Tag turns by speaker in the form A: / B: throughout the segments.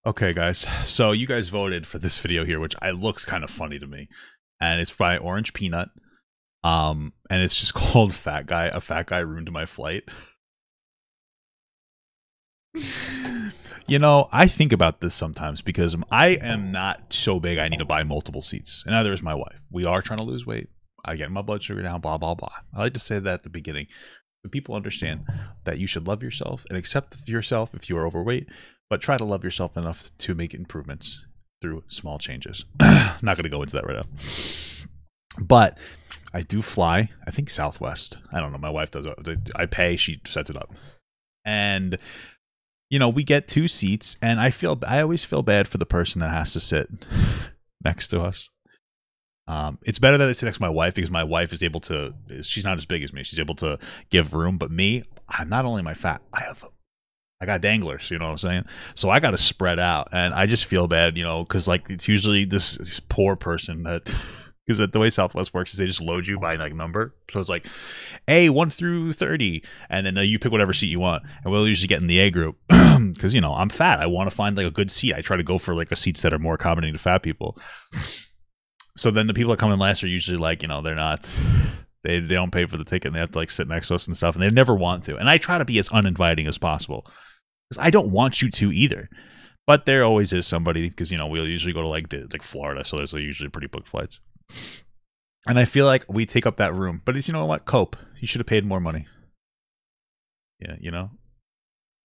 A: Okay, guys. So you guys voted for this video here, which looks kind of funny to me, and it's by Orange Peanut. And it's just called "Fat Guy." A fat guy ruined my flight. You know, I think about this sometimes because I am not so big I need to buy multiple seats, and neither is my wife. We are trying to lose weight. I get my blood sugar down. Blah blah blah. I like to say that at the beginning, but people understand that you should love yourself and accept yourself if you are overweight. But try to love yourself enough to make improvements through small changes. Not going to go into that right now. But I do fly, I think Southwest. I don't know. My wife does. I pay, she sets it up. And, you know, we get 2 seats. And I always feel bad for the person that has to sit next to us. It's better that I sit next to my wife because my wife is able to, she's not as big as me. She's able to give room. But me, I'm not only am I fat, I got danglers, you know what I'm saying? So I got to spread out, and I just feel bad, you know, because like it's usually this poor person that, because the way Southwest works is they just load you by like number. So it's like A 1 through 30, and then you pick whatever seat you want, and we'll usually get in the A group because you know I'm fat. I want to find like a good seat. I try to go for like seats that are more accommodating to fat people. So then the people that come in last are usually like, you know, they're not. They don't pay for the ticket, and they have to like sit next to us and stuff, and they never want to. And I try to be as uninviting as possible because I don't want you to either. But there always is somebody, because you know we'll usually go to like Florida, so there's usually pretty booked flights. And I feel like we take up that room, but it's, you know what, cope. You should have paid more money. Yeah, you know.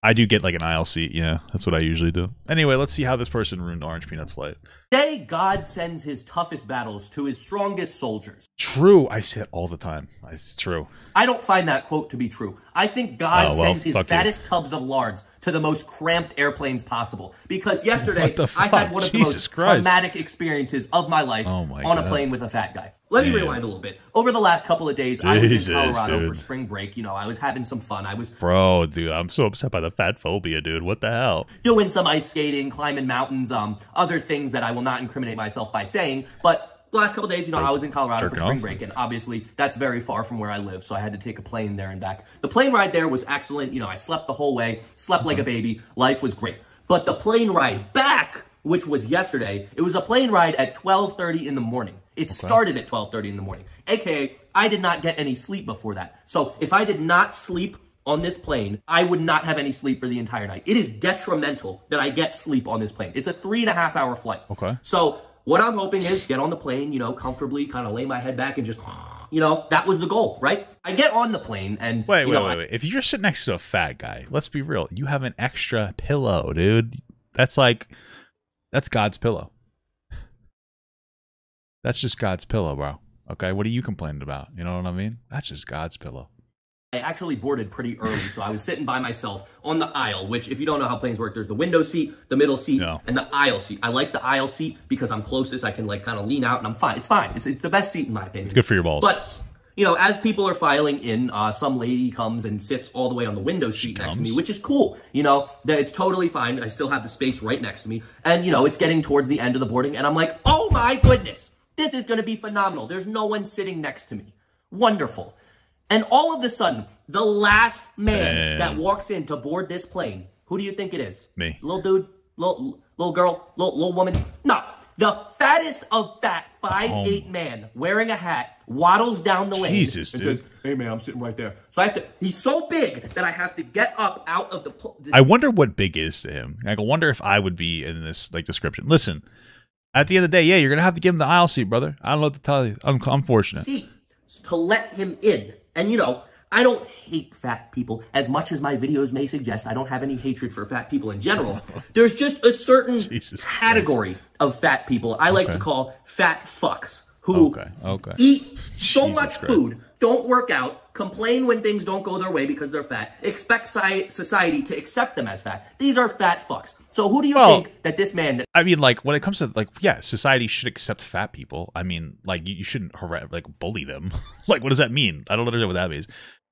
A: I do get like an aisle seat. Yeah, that's what I usually do. Anyway, let's see how this person ruined Orange Peanut's flight.
B: Today, God sends his toughest battles to his strongest soldiers.
A: True. I say it all the time. It's true.
B: I don't find that quote to be true. I think God sends his fattest tubs of lards to the most cramped airplanes possible. Because yesterday, I had one of the most traumatic experiences of my life on a plane with a fat guy. Let me rewind a little bit. Over the last couple of days, I was in Colorado for spring break. You know, I was having some fun.
A: Bro, dude, I'm so upset by the fat phobia, dude. What the hell?
B: Doing some ice skating, climbing mountains, other things that I will not incriminate myself by saying. But the last couple of days, you know, I was in Colorado for spring break, and obviously that's very far from where I live, so I had to take a plane there and back. The plane ride there was excellent. You know, I slept the whole way, slept like a baby. Life was great. But the plane ride back, which was yesterday, it was a plane ride at 12:30 in the morning. It started at 12:30 in the morning, aka I did not get any sleep before that. So if I did not sleep on this plane, I would not have any sleep for the entire night. It is detrimental that I get sleep on this plane. It's a 3.5-hour flight. Okay. So what I'm hoping is get on the plane, you know, comfortably, kind of lay my head back and just, you know, that was the goal, right? I get on the plane and
A: wait. If you're sitting next to a fat guy, let's be real, you have an extra pillow, dude. That's God's pillow. That's just God's pillow, bro. Okay, what are you complaining about? You know what I mean? That's just God's pillow.
B: I actually boarded pretty early, so I was sitting by myself on the aisle, which, if you don't know how planes work, there's the window seat, the middle seat, and the aisle seat. I like the aisle seat because I'm closest. I can, like, kind of lean out, and I'm fine. It's fine. It's the best seat, in my opinion.
A: It's good for your balls.
B: But, you know, as people are filing in, some lady comes and sits all the way on the window seat next to me, which is cool. You know, it's totally fine. I still have the space right next to me. And, you know, it's getting towards the end of the boarding, and I'm like, oh, my goodness. This is going to be phenomenal. There's no one sitting next to me. Wonderful. And all of a sudden, the last man that walks in to board this plane, who do you think it is?
A: Me.
B: Little dude? Little girl? Little woman? No. The fattest of fat 5'8" man wearing a hat waddles down the lane and says, hey man, I'm sitting right there. So he's so big that I have to get up out of the...
A: I wonder what big is to him. I wonder if I would be in this like description. Listen, at the end of the day, yeah, you're going to have to give him the aisle seat, brother. I don't know what to tell you. I'm unfortunate.
B: Seat to let him in. And, you know, I don't hate fat people as much as my videos may suggest. I don't have any hatred for fat people in general. There's just a certain category of fat people I like to call fat fucks who eat so much food, don't work out, complain when things don't go their way because they're fat, expect society to accept them as fat. These are fat fucks. So who do you think that this man...
A: I mean, like, when it comes to, like, yeah, society should accept fat people. I mean, like, you shouldn't, like, bully them. Like, what does that mean? I don't understand what that means.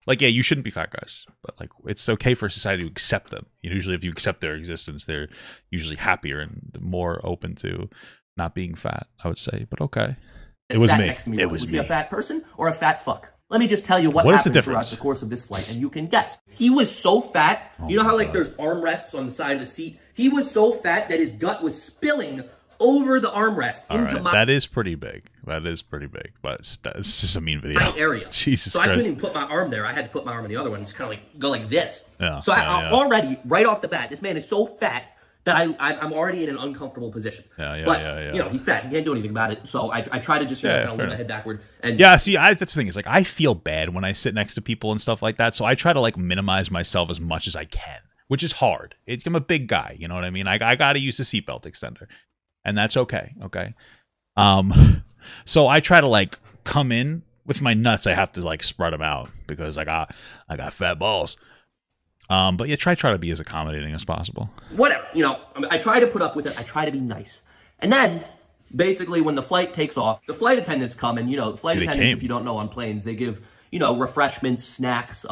A: Like, yeah, you shouldn't be fat guys. But, like, it's okay for society to accept them. Usually, if you accept their existence, they're usually happier and more open to not being fat, I would say. But okay.
B: It was me. It was me. Was he a fat person or a fat fuck? Let me just tell you what
A: is the
B: happened throughout
A: difference?
B: the course of this flight, and you can guess. He was so fat. You know how like there's armrests on the side of the seat? He was so fat that his gut was spilling over the armrest into my...
A: That is pretty big. That is pretty big, but it's just a mean video.
B: My area.
A: Jesus
B: so
A: Christ.
B: I couldn't even put my arm there. I had to put my arm in the other one and just kind of like go like this.
A: Yeah,
B: so I already, right off the bat, this man is so fat that I'm already in an uncomfortable position. But, you know, he's fat. He can't do anything about it. So I try to just, you know, kind of lean my head backward. And
A: see, that's the thing. Is like, I feel bad when I sit next to people and stuff like that. So I try to, like, minimize myself as much as I can, which is hard. I'm a big guy. You know what I mean? I got to use the seatbelt extender. And that's okay. Okay. So I try to, like, come in with my nuts. I have to, like, spread them out because I got fat balls. But yeah, try to be as accommodating as possible.
B: Whatever, you know, I try to put up with it. I try to be nice. And then, basically, when the flight takes off, the flight attendants come, and, you know, flight attendants, if you don't know, on planes, they give, you know, refreshments, snacks.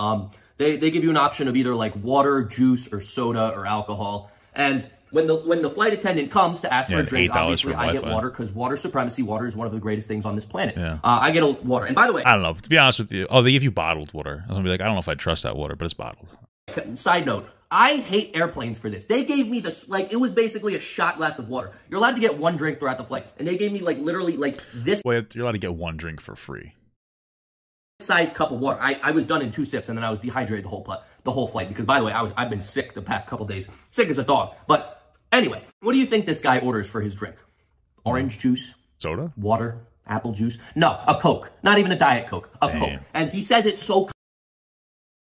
B: They give you an option of either, like, water, juice, or soda, or alcohol. And when the flight attendant comes to ask for a drink, obviously, I get water, because water supremacy, water is one of the greatest things on this planet. Yeah. I get water. And by the way...
A: I don't know. To be honest with you, they give you bottled water. I'm going to be like, I don't know if I trust that water, but it's bottled.
B: Side note, I hate airplanes for this. They gave me this, like, it was basically a shot glass of water. You're allowed to get one drink throughout the flight. And they gave me, like, literally, like, this...
A: Wait, you're allowed to get one drink for free.
B: Size cup of water. I was done in 2 sips, and then I was dehydrated the whole flight. Because, by the way, I've been sick the past couple days. Sick as a dog. But, anyway, what do you think this guy orders for his drink? Orange juice?
A: Soda?
B: Water? Apple juice? No, a Coke. Not even a Diet Coke. A Coke. And he says it's so...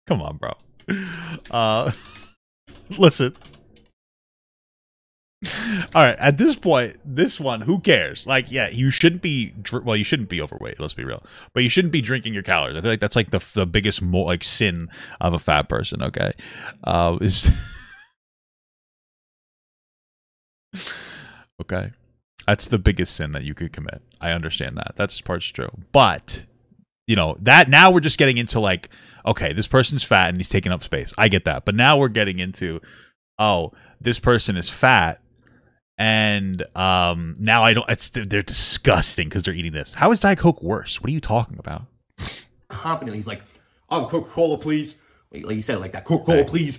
A: Come on, bro. Listen. All right, at this point, this one, who cares? Like, yeah, you shouldn't be you shouldn't be overweight, let's be real. But you shouldn't be drinking your calories. I feel like that's like the biggest like sin of a fat person, okay? Is okay. That's the biggest sin that you could commit. I understand that. That's part's true. But you know, that now we're just getting into like, okay, this person's fat and he's taking up space. I get that. But now we're getting into, oh, this person is fat and now they're disgusting because they're eating this. How is Diet Coke worse? What are you talking about?
B: Confidently, he's like, oh, Coca-Cola, please. Like you said it like that. Coca-Cola, please.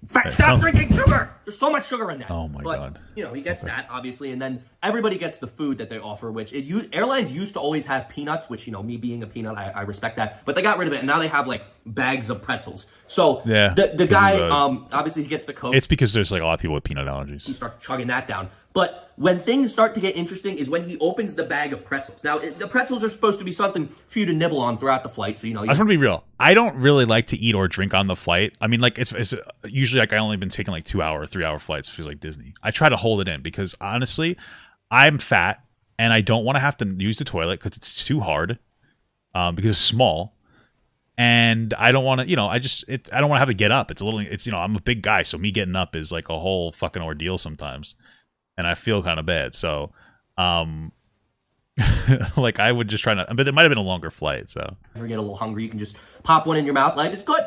B: Stop drinking sugar! There's so much sugar in that.
A: Oh my God.
B: You know, he gets that, obviously, and then everybody gets the food that they offer, which airlines used to always have peanuts, which, you know, me being a peanut, I respect that. But they got rid of it, and now they have, like, bags of pretzels. So,
A: yeah,
B: the guy, obviously, he gets the Coke.
A: It's because there's, like, a lot of people with peanut allergies.
B: He starts chugging that down. But when things start to get interesting is when he opens the bag of pretzels. Now, the pretzels are supposed to be something for you to nibble on throughout the flight, so, you know... I
A: just want to be real. I don't really like to eat or drink on the flight. I mean, like, it's usually, like, I only been taking, like, 2-hour, 3-hour flights. It feels like Disney. I try to hold it in because, honestly, I'm fat, and I don't want to have to use the toilet because it's too hard, because it's small. And I don't want to, you know, I don't want to have to get up. You know, I'm a big guy, so me getting up is like a whole fucking ordeal sometimes. And I feel kind of bad. So, like, I would just try not, but it might have been a longer flight, so.
B: If you get a little hungry, you can just pop one in your mouth. Life is good.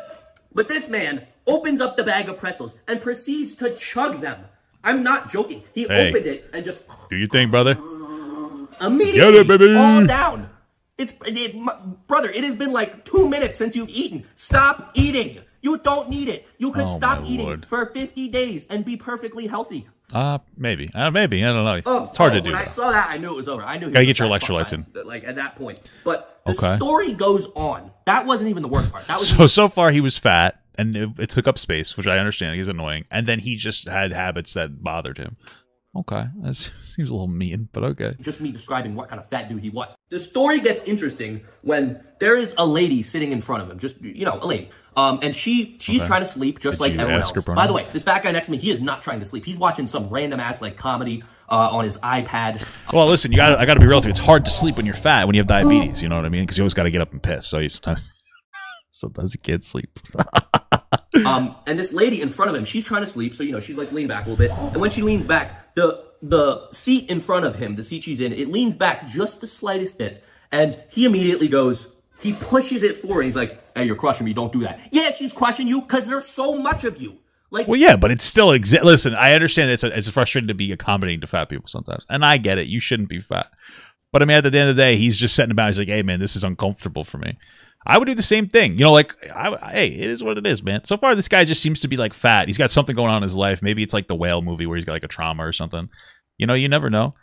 B: But this man opens up the bag of pretzels and proceeds to chug them. I'm not joking. He opened it and just...
A: Do your thing, brother.
B: Immediately,
A: get it, baby.
B: All down. Brother, it has been like 2 minutes since you've eaten. Stop eating. You don't need it. You could stop eating for 50 days and be perfectly healthy.
A: Maybe. Maybe. I don't know. It's hard to do.
B: When I saw that, I knew it was over. I knew he
A: gotta get your electrolytes in.
B: Like, at that point. But the story goes on. That wasn't even the worst part. That was
A: so far he was fat, and it took up space, which I understand. He's annoying. And then he just had habits that bothered him. Okay. That seems a little mean, but okay.
B: Just me describing what kind of fat dude he was. The story gets interesting when there is a lady sitting in front of him. Just, you know, a lady. And she's trying to sleep just like everyone else. By the way, this fat guy next to me, he is not trying to sleep. He's watching some random ass like comedy on his iPad.
A: Well, listen, I gotta be real with you. It's hard to sleep when you're fat, when you have diabetes. You know what I mean? Because you always gotta get up and piss. So sometimes you can't sleep.
B: And this lady in front of him, she's trying to sleep. So, you know, she's like leaned back a little bit. And when she leans back, the seat in front of him, the seat she's in, it leans back just the slightest bit. And he immediately goes, he pushes it forward. He's like, hey, you're crushing me. Don't do that. Yeah, she's crushing you because there's so much of you. Like,
A: well, yeah, but it's still listen, I understand it's frustrating to be accommodating to fat people sometimes. And I get it. You shouldn't be fat. But I mean, at the end of the day, he's just setting about. He's like, hey, man, this is uncomfortable for me. I would do the same thing. You know, like, hey, it is what it is, man. So far, this guy just seems to be like fat. He's got something going on in his life. Maybe it's like the Whale movie where he's got like a trauma or something. You know, you never know.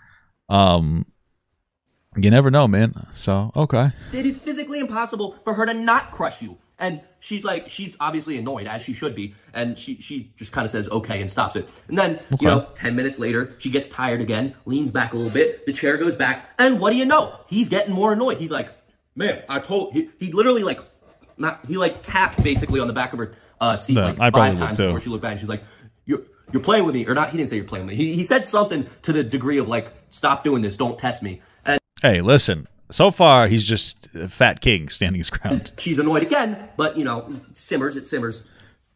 A: You never know, man. So, okay.
B: It is physically impossible for her to not crush you. And she's obviously annoyed, as she should be. And she just kind of says, okay, and stops it. And then, you know, 10 minutes later, she gets tired again, leans back a little bit. The chair goes back. And what do you know? He's getting more annoyed. He's like, man, he literally tapped basically on the back of her seat like 5 times before she looked back. And she's like, you're playing with me. Or not, he didn't say you're playing with me. He said something to the degree of like, stop doing this, don't test me. And
A: hey, listen. So far, he's just a fat king standing his ground.
B: She's annoyed again, but, you know, it simmers.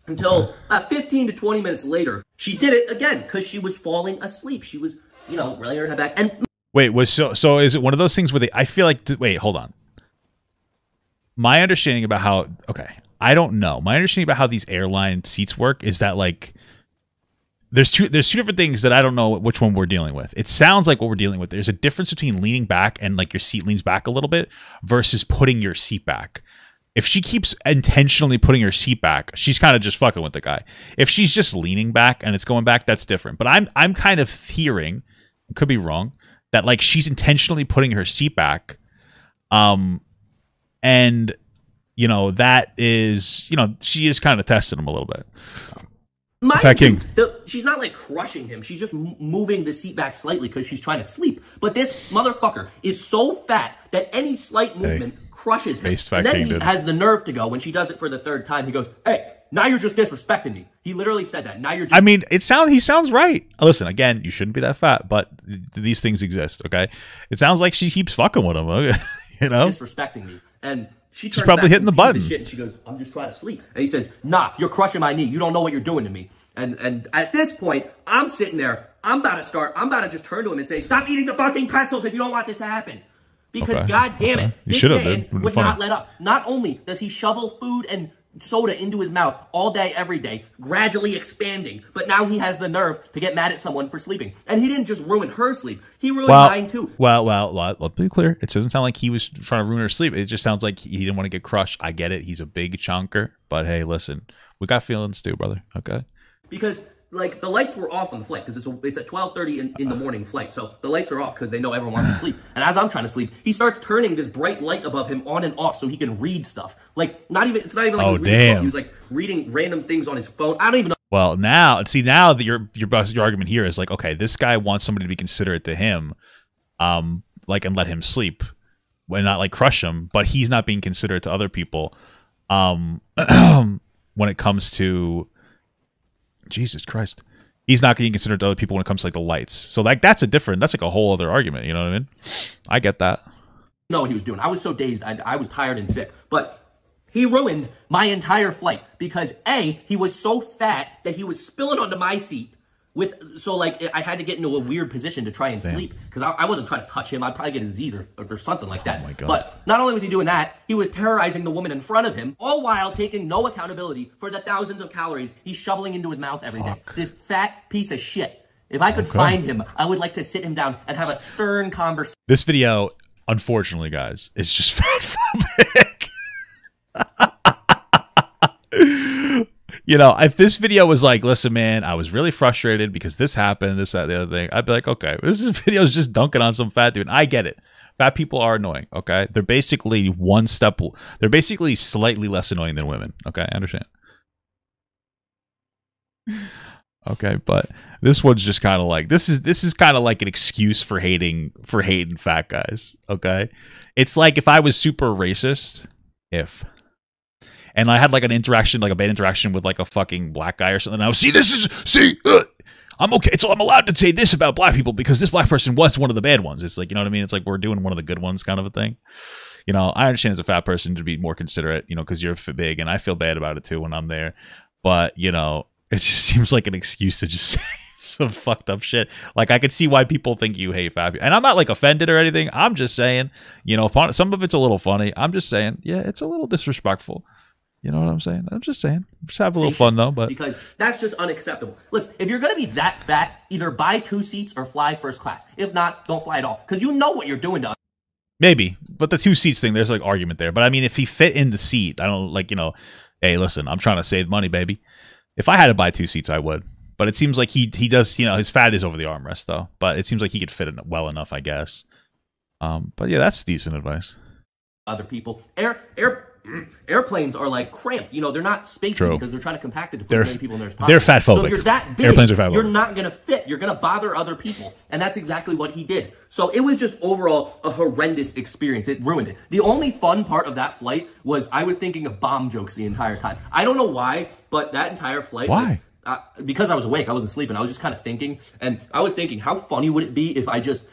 B: Until about 15 to 20 minutes later, she did it again because she was falling asleep. She was, you know, laying her head back. And
A: wait, so is it one of those things where I feel like, wait, hold on. My understanding about how, I don't know. My understanding about how these airline seats work is that, like, there's two different things that I don't know which one we're dealing with. It sounds like what we're dealing with. There's a difference between leaning back and like your seat leans back a little bit versus putting your seat back. If she keeps intentionally putting her seat back, she's kind of just fucking with the guy. If she's just leaning back and it's going back, that's different. But I'm kind of hearing, could be wrong, that like she's intentionally putting her seat back, and you know that is, you know, she is kind of testing him a little bit.
B: She's not like crushing him. She's just moving the seat back slightly because she's trying to sleep. But this motherfucker is so fat that any slight movement crushes him. And then he has the nerve to go, when she does it for the 3rd time, he goes, hey, now you're just disrespecting me. He literally said that. Now you're just...
A: I mean, he sounds right. Listen, again, you shouldn't be that fat, but these things exist, okay? It sounds like she keeps fucking with him, okay? You know?
B: Disrespecting me. And she's
A: probably hitting the button.
B: Shit, and she goes, I'm just trying to sleep. And he says, nah, you're crushing my knee. You don't know what you're doing to me. And at this point, I'm sitting there. I'm about to just turn to him and say, stop eating the fucking pretzels if you don't want this to happen. Because God damn it, this man would not let up. Not only does he shovel food and soda into his mouth all day, every day, gradually expanding, but now he has the nerve to get mad at someone for sleeping. And he didn't just ruin her sleep. He ruined mine too.
A: Well, let's be clear. It doesn't sound like he was trying to ruin her sleep. It just sounds like he didn't want to get crushed. I get it. He's a big chunker. But hey, listen, we got feelings too, brother. Okay?
B: Because, like, the lights were off on the flight because it's a 12:30 in the morning flight. So the lights are off because they know everyone wants to sleep. And as I'm trying to sleep, he starts turning this bright light above him on and off so he can read stuff. Like, it's not even like he was reading books. He was like reading random things on his phone. I don't even know.
A: Well, now that your argument here is like, okay, this guy wants somebody to be considerate to him, like, and let him sleep, and not like crush him, but he's not being considerate to other people, when it comes to. Jesus Christ. He's not getting considered to other people when it comes to like the lights. So like that's like a whole other argument, you know what I mean? I get that.
B: No, what he was doing. I was so dazed. I was tired and sick. But he ruined my entire flight because A, he was so fat that he was spilling onto my seat. So like I had to get into a weird position to try and sleep because I wasn't trying to touch him. I'd probably get a disease or something like that.
A: Oh my God.
B: But not only was he doing that, he was terrorizing the woman in front of him, all while taking no accountability for the thousands of calories he's shoveling into his mouth every day. This fat piece of shit. If I could find him, I would like to sit him down and have a stern conversation.
A: This video, unfortunately, guys, is just fat-phobic. You know, if this video was like, listen, man, I was really frustrated because this happened, this, that, the other thing, I'd be like, okay, this video is just dunking on some fat dude. I get it. Fat people are annoying, okay? They're basically they're basically slightly less annoying than women, okay? I understand. Okay, but this one's just kind of like, this is kind of like an excuse for hating fat guys, okay? It's like if I was super racist, and I had like an interaction, like a bad interaction with like a fucking black guy or something. Now, I'm okay. So I'm allowed to say this about black people because this black person was one of the bad ones. It's like, you know what I mean? It's like we're doing one of the good ones kind of a thing. You know, I understand as a fat person to be more considerate, you know, because you're big and I feel bad about it too when I'm there. But, you know, it just seems like an excuse to just say some fucked up shit. Like I could see why people think you hate fat people. And I'm not like offended or anything. I'm just saying, you know, some of it's a little funny. I'm just saying, yeah, it's a little disrespectful. You know what I'm saying? I'm just saying. Just have a little fun, though. But
B: because that's just unacceptable. Listen, if you're going to be that fat, either buy 2 seats or fly first class. If not, don't fly at all. Because you know what you're doing to us.
A: Maybe, but the 2 seats thing, there's like argument there. But I mean, if he fit in the seat, I don't like, you know, hey, listen, I'm trying to save money, baby. If I had to buy 2 seats, I would. But it seems like he does, you know, his fat is over the armrest though. But it seems like he could fit in well enough, I guess. But yeah, that's decent advice.
B: Other people, airplanes are like cramped. You know, they're not spacey because they're trying to compact it to put as many people in there as possible.
A: They're fat phobic.
B: So if you're that big,
A: airplanes are fat phobic.
B: You're not going to fit. You're going to bother other people. And that's exactly what he did. So it was just overall a horrendous experience. It ruined it. The only fun part of that flight was I was thinking of bomb jokes the entire time. I don't know why, but that entire flight...
A: Why?
B: Because I was awake. I wasn't sleeping. I was just kind of thinking. And I was thinking, how funny would it be if I just...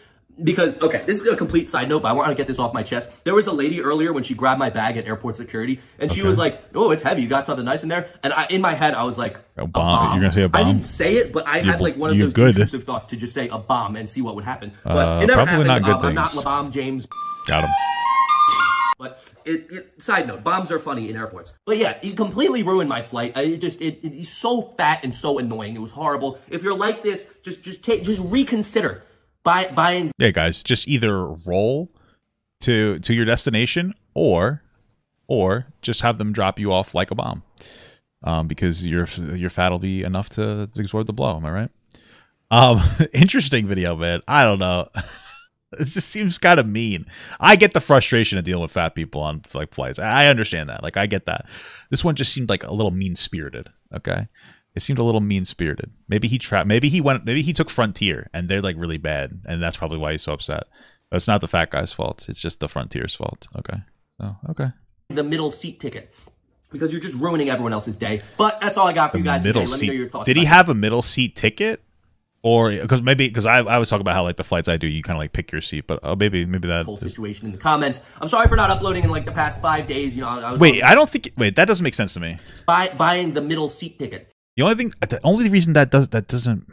B: Because, okay, this is a complete side note, but I want to get this off my chest. There was a lady earlier when she grabbed my bag at airport security, and she was like, oh, it's heavy. You got something nice in there? And in my head, I was like, a bomb.
A: You're going to say a bomb?
B: I didn't say it, but I had like one of those intrusive thoughts to just say a bomb and see what would happen. But it never happened. I'm not LeBomb James.
A: Got him.
B: But side note, bombs are funny in airports. But yeah, he completely ruined my flight. He's so fat and so annoying. It was horrible. If you're like this, just reconsider. Buying.
A: Yeah, guys, just either roll to your destination or just have them drop you off like a bomb, because your fat will be enough to absorb the blow. Am I right? Interesting video, man. I don't know. It just seems kind of mean. I get the frustration of dealing with fat people on like flights. I understand that. Like I get that. This one just seemed like a little mean spirited. Okay. It seemed a little mean-spirited. Maybe he took Frontier, and they're like really bad, and that's probably why he's so upset. But it's not the fat guy's fault. It's just the Frontier's fault. Okay. So, okay.
B: The middle seat ticket. Because you're just ruining everyone else's day. But that's all I got for you guys today. Let me know your thoughts.
A: Did he have a middle seat ticket? Or because I was talking about how like the flights I do, you kind of like pick your seat, but maybe that
B: whole situation in the comments. I'm sorry for not uploading in like the past 5 days. You know,
A: that doesn't make sense to me.
B: Buying the middle seat ticket.
A: The only reason that doesn't.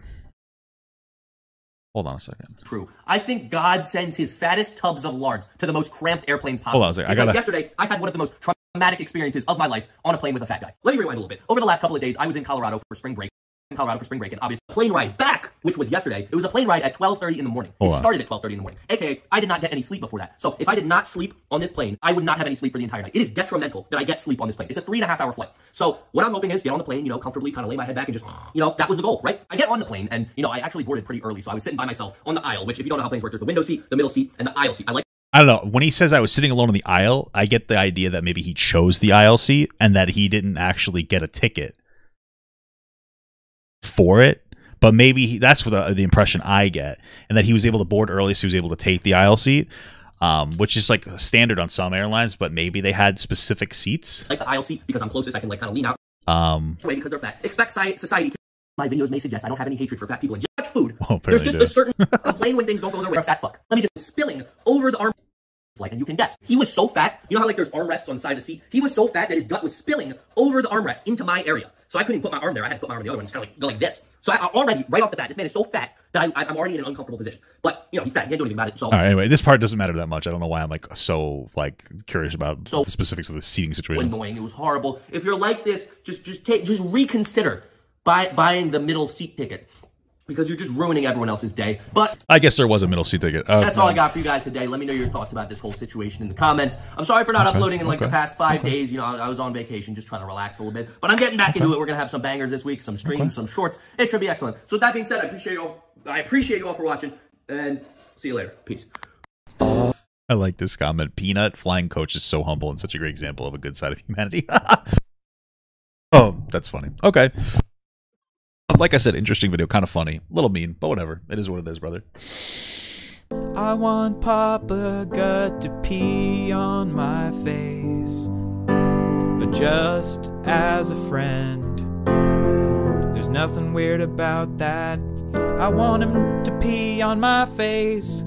A: Hold on a second.
B: True. I think God sends his fattest tubs of lards to the most cramped airplanes possible.
A: Hold on a second.
B: Yesterday I had one of the most traumatic experiences of my life on a plane with a fat guy. Let me rewind a little bit. Over the last couple of days, I was in Colorado for spring break. And obviously a plane ride back, which was yesterday. It was a plane ride at 12:30 in the morning. It started at 12:30 in the morning. AKA, I did not get any sleep before that. So if I did not sleep on this plane, I would not have any sleep for the entire night. It is detrimental that I get sleep on this plane. It's a 3.5-hour flight. So what I'm hoping is get on the plane, you know, comfortably, kind of lay my head back and just, you know, that was the goal, right? I get on the plane and, you know, I actually boarded pretty early. So I was sitting by myself on the aisle, which if you don't know how planes work, there's the window seat, the middle seat, and the aisle seat.
A: I don't know. When he says I was sitting alone in the aisle, I get the idea that maybe he chose the aisle seat and that he didn't actually get a ticket for it, but maybe that's what the impression I get, and that he was able to board early, so he was able to take the aisle seat, which is like standard on some airlines, but maybe they had specific seats.
B: Like the aisle seat, because I'm closest, I can like kind of lean out. Because they're fat. Expect society to... My videos may suggest I don't have any hatred for fat people and judge food. There's just a certain complain when things don't go their way. A fat fuck. Let me just spilling over the arm. Like, and you can guess. He was so fat. You know how like there's armrests on the side of the seat? He was so fat that his gut was spilling over the armrest into my area. So I couldn't put my arm there. I had to put my arm on the other one. Just kind of like go like this. So I already, right off the bat, this man is so fat that I'm already in an uncomfortable position. But, you know, he's fat. He can't do anything about it. So
A: all right, anyway, this part doesn't matter that much. I don't know why I'm like so like curious about the specifics of the seating situation.
B: Annoying. It was horrible. If you're like this, just reconsider buying the middle seat ticket. Because you're just ruining everyone else's day. But
A: I guess there was a middle seat ticket.
B: That's all I got for you guys today. Let me know your thoughts about this whole situation in the comments. I'm sorry for not uploading in like the past 5 days. You know, I was on vacation just trying to relax a little bit. But I'm getting back into it. We're going to have some bangers this week, some streams, some shorts. It should be excellent. So with that being said, I appreciate you all for watching. And see you later. Peace.
A: I like this comment. Peanut, flying coach, is so humble and such a great example of a good side of humanity. Oh, that's funny. Okay. Like I said, interesting video, kind of funny, a little mean, but whatever. It is what it is, brother.
C: I want Papa Gut to pee on my face, but just as a friend. There's nothing weird about that. I want him to pee on my face.